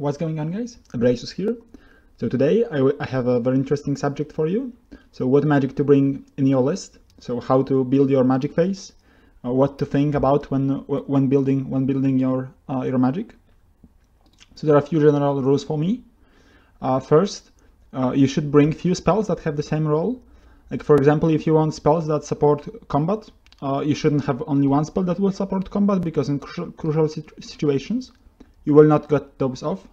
What's going on, guys? Abrasus here. So today I have a very interesting subject for you. So what magic to bring in your list. So how to build your magic phase. What to think about when building your magic. So there are a few general rules for me. First, you should bring few spells that have the same role. Like for example, if you want spells that support combat, you shouldn't have only one spell that will support combat, because in crucial situations you will not get those off.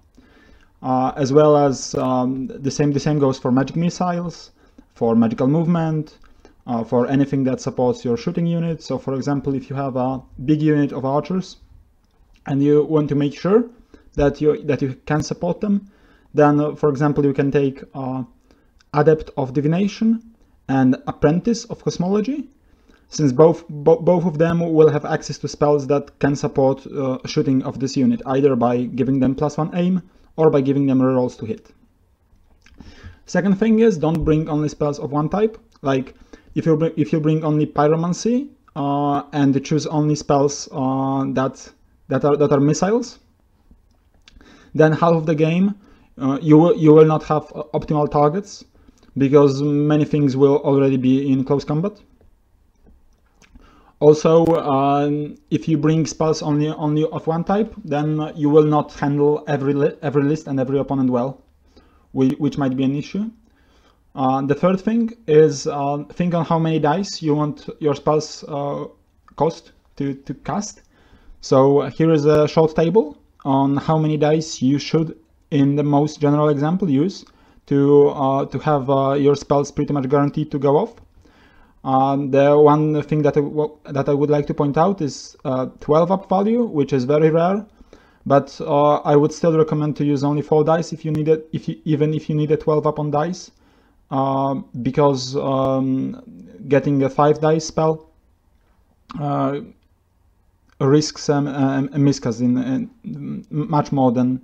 As well as the same goes for magic missiles, for magical movement, for anything that supports your shooting unit. So for example, if you have a big unit of archers and you want to make sure that you can support them, then for example you can take Adept of Divination and Apprentice of Cosmology, since both of them will have access to spells that can support shooting of this unit, either by giving them +1 aim or by giving them rerolls to hit. Second thing is, don't bring only spells of one type. Like if you bring only Pyromancy and choose only spells that are missiles, then half of the game you will not have optimal targets, because many things will already be in close combat. Also, if you bring spells only of one type, then you will not handle every list and every opponent well, which might be an issue. The third thing is, think on how many dice you want your spells cost to cast. So here is a short table on how many dice you should, in the most general example, use to have your spells pretty much guaranteed to go off. The one thing that I would like to point out is 12 up value, which is very rare, but I would still recommend to use only 4 dice if you need it, even if you need a 12 up on dice, because getting a 5 dice spell risks a miscast in much more than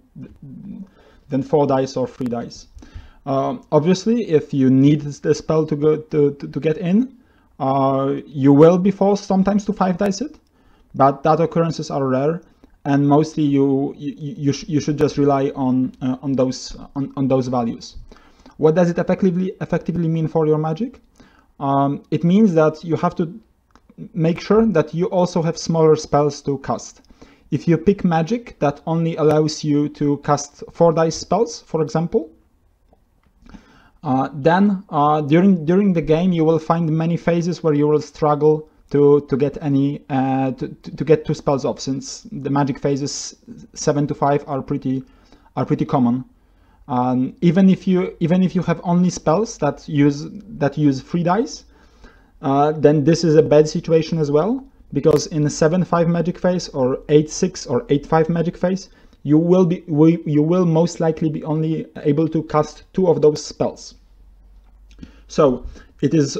4 dice or 3 dice. Obviously, if you need the spell to get in, you will be forced sometimes to 5 dice it, but that occurrences are rare, and mostly you should just rely on those values. What does it effectively mean for your magic? It means that you have to make sure that you also have smaller spells to cast. If you pick magic that only allows you to cast 4 dice spells, for example, then during the game you will find many phases where you will struggle to get any to get 2 spells off, since the magic phases 7 to 5 are pretty common. Even if you have only spells that use 3 dice, then this is a bad situation as well, because in a 7-5 magic phase or 8-6 or 8-5 magic phase, you will most likely be only able to cast 2 of those spells. So it is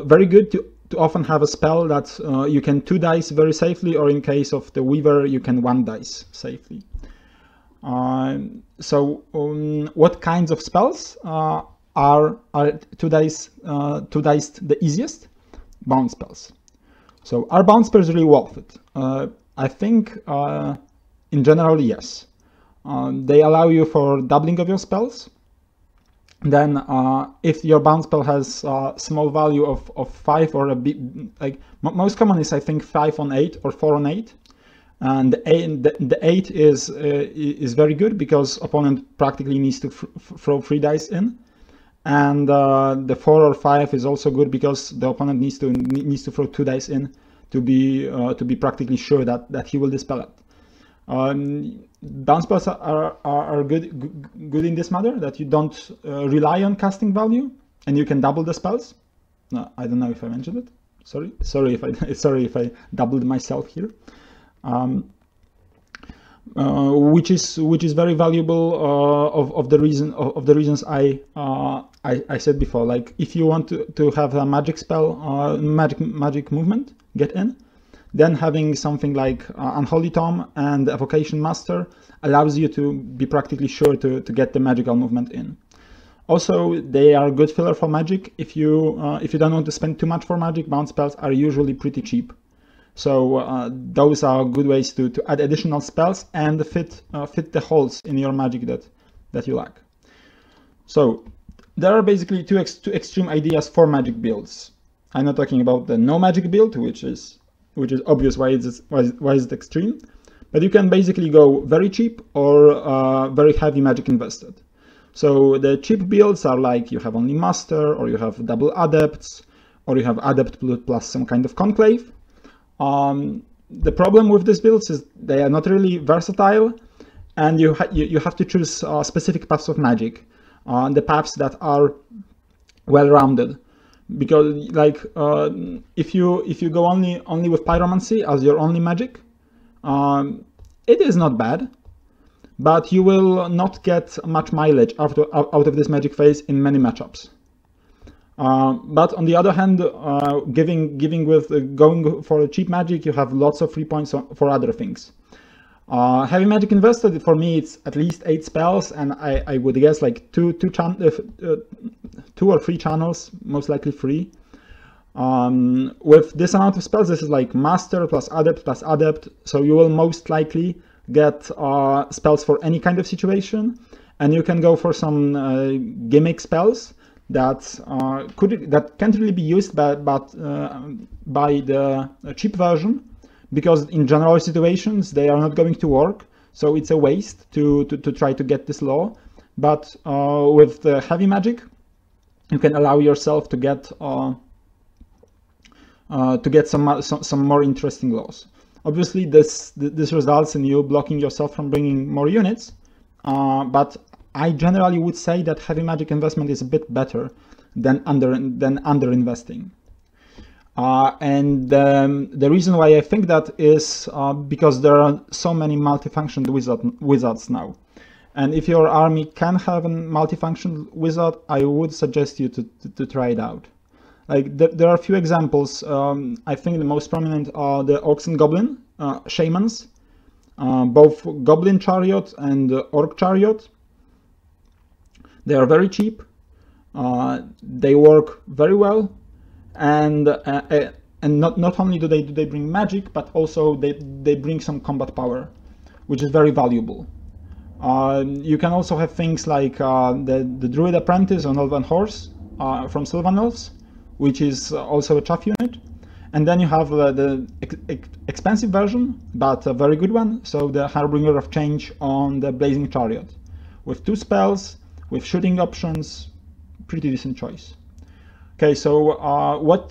very good to often have a spell that you can 2 dice very safely, or in case of the Weaver you can 1 dice safely. What kinds of spells are 2 diced the easiest? Bound spells. So are bound spells really worth it? I think in general, yes. They allow you for doubling of your spells. Then if your bound spell has a small value of 5, or a bit, like most common is I think 5 on 8 or 4 on 8, and the 8 is very good because opponent practically needs to throw 3 dice in, and the 4 or 5 is also good because the opponent needs to throw 2 dice in to be practically sure that he will dispel it. Bound spells are good in this matter, that you don't rely on casting value and you can double the spells. No, I don't know if I mentioned it. Sorry if I doubled myself here. Which is very valuable of the reasons I said before. Like if you want to have a magic spell, magic movement get in, then having something like Unholy Tome and Evocation Master allows you to be practically sure to get the magical movement in. Also, they are good filler for magic. If you don't want to spend too much for magic, bound spells are usually pretty cheap. So those are good ways to add additional spells and fit the holes in your magic that you lack. So there are basically two extreme ideas for magic builds. I'm not talking about the no magic build, which is obvious why it's extreme, but you can basically go very cheap or very heavy magic invested. So the cheap builds are like you have only master, or you have double adepts, or you have adept plus some kind of conclave. The problem with these builds is they are not really versatile, and you have to choose specific paths of magic, the paths that are well-rounded. Because like if you go only with pyromancy as your only magic, it is not bad, but you will not get much mileage out of this magic phase in many matchups. But on the other hand, going for a cheap magic, you have lots of free points for other things. Heavy magic invested, for me, it's at least 8 spells, and I would guess like 2 or 3 channels, most likely 3. With this amount of spells, this is like master plus adept, so you will most likely get spells for any kind of situation, and you can go for some gimmick spells that can't really be used by the cheap version, because in general situations they are not going to work, so it's a waste to try to get this law. But with the heavy magic, you can allow yourself to get some more interesting laws. Obviously, this results in you blocking yourself from bringing more units, but I generally would say that heavy magic investment is a bit better than under investing. And the reason why I think that is because there are so many multifunction wizards now. And if your army can have a multifunction wizard, I would suggest you to try it out. Like there are a few examples. I think the most prominent are the Orcs and Goblin Shamans, both Goblin Chariot and Orc Chariot. They are very cheap. They work very well, and not only do they bring magic, but also they bring some combat power, which is very valuable. You can also have things like the Druid Apprentice on Elven Horse from Sylvan Elves, which is also a chaff unit. And then you have the expensive version, but a very good one, so the Harbinger of Change on the Blazing Chariot, with 2 spells, with shooting options, pretty decent choice. Okay, so what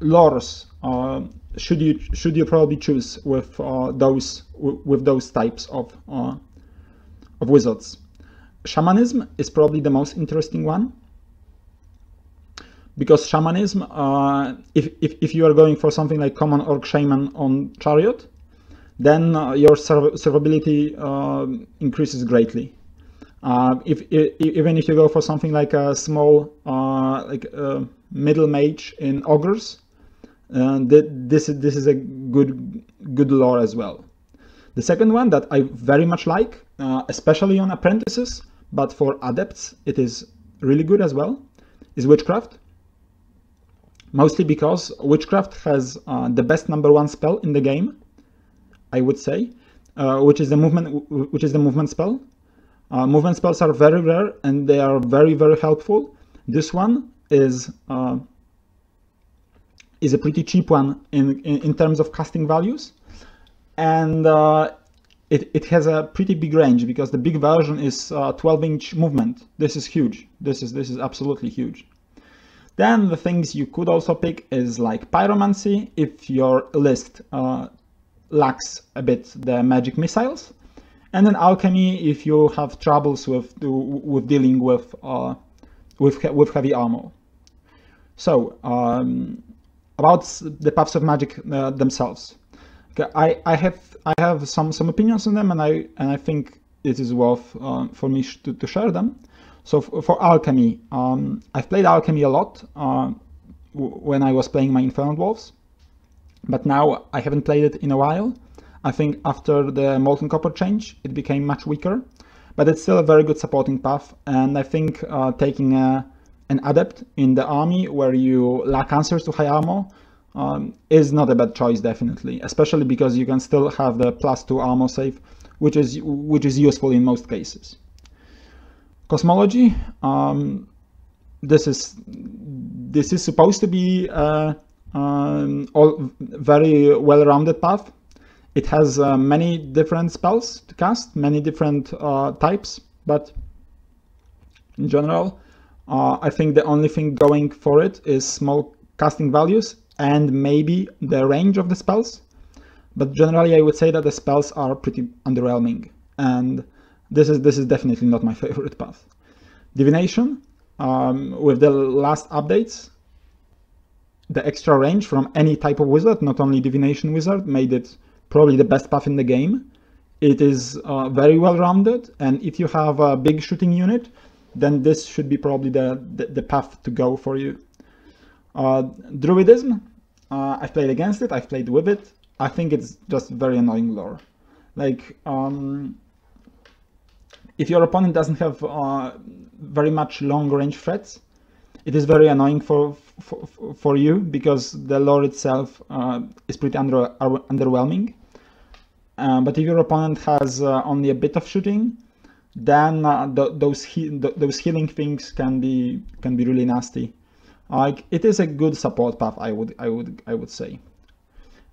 lores should you probably choose with those types of wizards? Shamanism is probably the most interesting one, because shamanism, if you are going for something like common Orc Shaman on Chariot, then your survivability increases greatly. Even if you go for something like a small middle mage in Ogres, this is a good lore as well. The second one that I very much like, especially on apprentices, but for adepts it is really good as well, is witchcraft. Mostly because witchcraft has the best #1 spell in the game, I would say, which is the movement spell. Movement spells are very rare and they are very, very helpful. This one is a pretty cheap one in terms of casting values, and it has a pretty big range, because the big version is 12-inch movement. This is huge. This is absolutely huge. Then the things you could also pick is like pyromancy, if your list lacks a bit the magic missiles, and then alchemy if you have troubles with dealing with heavy armor. So about the paths of magic themselves. Okay, I have some opinions on them, and I think it is worth for me to share them. So for alchemy, I've played alchemy a lot when I was playing my Infernal Dwarves, but now I haven't played it in a while. I think after the Molten Copper change, it became much weaker, but it's still a very good supporting path. And I think taking an adept in the army where you lack answers to high armor is not a bad choice, definitely, especially because you can still have the +2 armor save, which is useful in most cases. Cosmology, this is supposed to be all very well-rounded path. It has many different spells to cast, many different types, but in general, I think the only thing going for it is small casting values and maybe the range of the spells. But generally, I would say that the spells are pretty underwhelming, and this is definitely not my favorite path. Divination, with the last updates, the extra range from any type of wizard, not only divination wizard, made it probably the best path in the game. It is very well rounded, and if you have a big shooting unit, then this should be probably the path to go for you. Druidism, I've played against it, I've played with it. I think it's just very annoying lore. Like, if your opponent doesn't have very much long range threats, it is very annoying for you, because the lore itself is pretty underwhelming. But if your opponent has only a bit of shooting, then those healing things can be really nasty. Like, it is a good support path, I would say.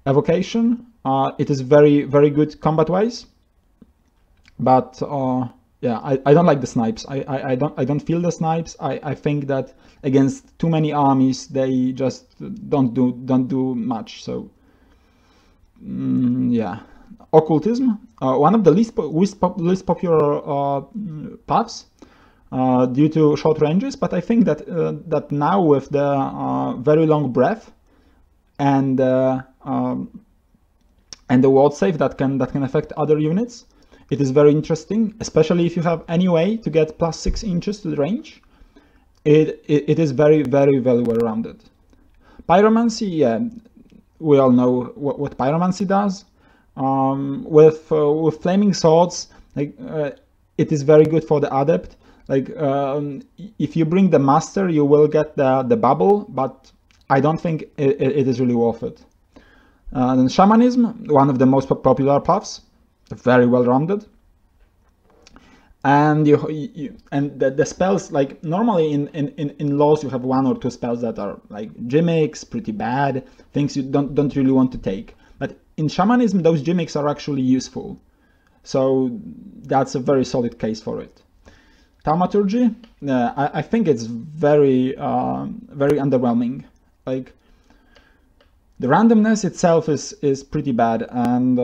Evocation, it is very good combat wise, but yeah, I don't like the snipes. I don't feel the snipes. I think that against too many armies, they just don't do much. So yeah. Occultism, one of the least popular paths due to short ranges, but I think that now with the very long breath and the ward save that can affect other units, it is very interesting, especially if you have any way to get +6 inches to the range. It is very well rounded. Pyromancy, yeah, we all know what pyromancy does. With flaming swords, like it is very good for the adept. Like if you bring the master, you will get the bubble, but I don't think it is really worth it. Then shamanism, one of the most popular paths, very well rounded. And the spells, like normally in laws you have 1 or 2 spells that are like gimmicks, pretty bad, things you don't really want to take. But in shamanism, those gimmicks are actually useful. So that's a very solid case for it. Thaumaturgy, I think it's very underwhelming. Like, the randomness itself is pretty bad, and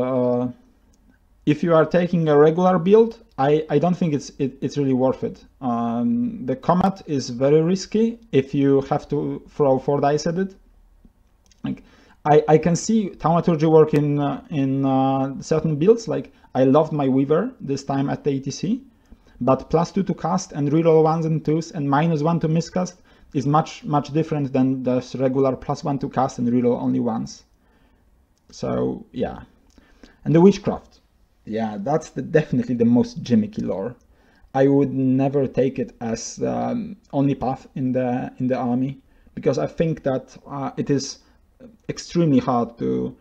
if you are taking a regular build, I don't think it's really worth it. The comet is very risky if you have to throw 4 dice at it. Like, I can see Thaumaturgy work in certain builds. Like, I loved my Weaver this time at the ETC, but +2 to cast and reroll 1s and 2s and -1 to miscast is much different than the regular +1 to cast and reroll only 1s. So yeah. And the Witchcraft, yeah, that's definitely the most gimmicky lore. I would never take it as only path in the army, because I think that it is extremely hard to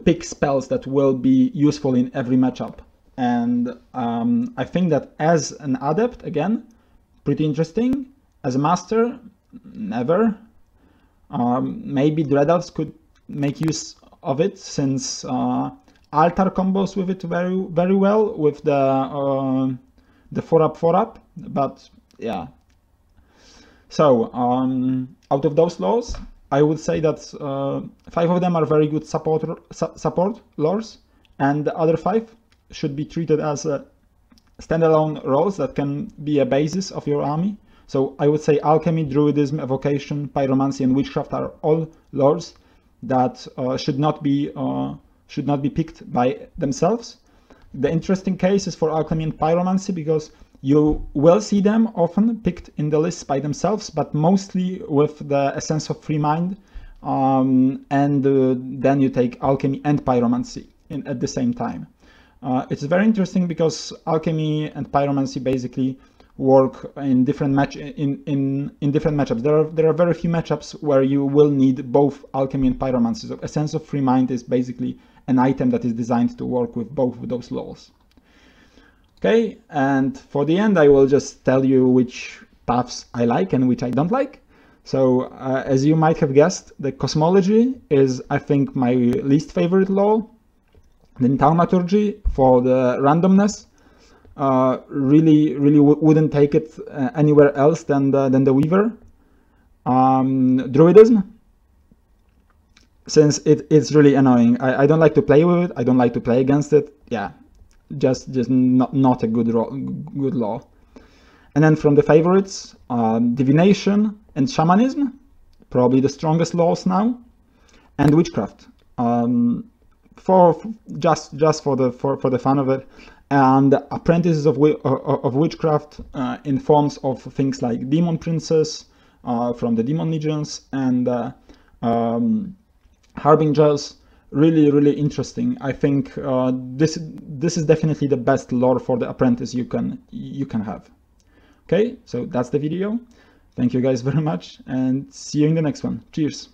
pick spells that will be useful in every matchup. And I think that as an adept, again, pretty interesting. As a master, never. Maybe Dread Elves could make use of it, since altar combos with it very well with the 4-up, but yeah. So out of those laws, I would say that 5 of them are very good support lores, and the other 5 should be treated as standalone roles that can be a basis of your army. So I would say Alchemy, Druidism, Evocation, Pyromancy, and Witchcraft are all lores that should not be picked by themselves. The interesting case is for Alchemy and Pyromancy, because you will see them often picked in the lists by themselves, but mostly with the Essence of Free Mind, and then you take Alchemy and Pyromancy at the same time. It's very interesting because Alchemy and Pyromancy basically work in different different matchups. There are very few matchups where you will need both alchemy and pyromancy. So Essence of Free Mind is basically an item that is designed to work with both of those laws. Okay, and for the end I will just tell you which paths I like and which I don't like. So as you might have guessed, the Cosmology is, I think, my least favorite law. Then Thaumaturgy, for the randomness, really wouldn't take it anywhere else than the Weaver. Druidism, since it's really annoying. I don't like to play with it. I don't like to play against it. Yeah, just not a good law. And then from the favorites, Divination and Shamanism, probably the strongest laws now, and Witchcraft, just for the fun of it, and Apprentices of Witchcraft in forms of things like Demon Princess from the Demon Legions and Harbingers. Really interesting. I think this is definitely the best lore for the Apprentice you can have. Okay, so that's the video. Thank you guys very much, and see you in the next one. Cheers.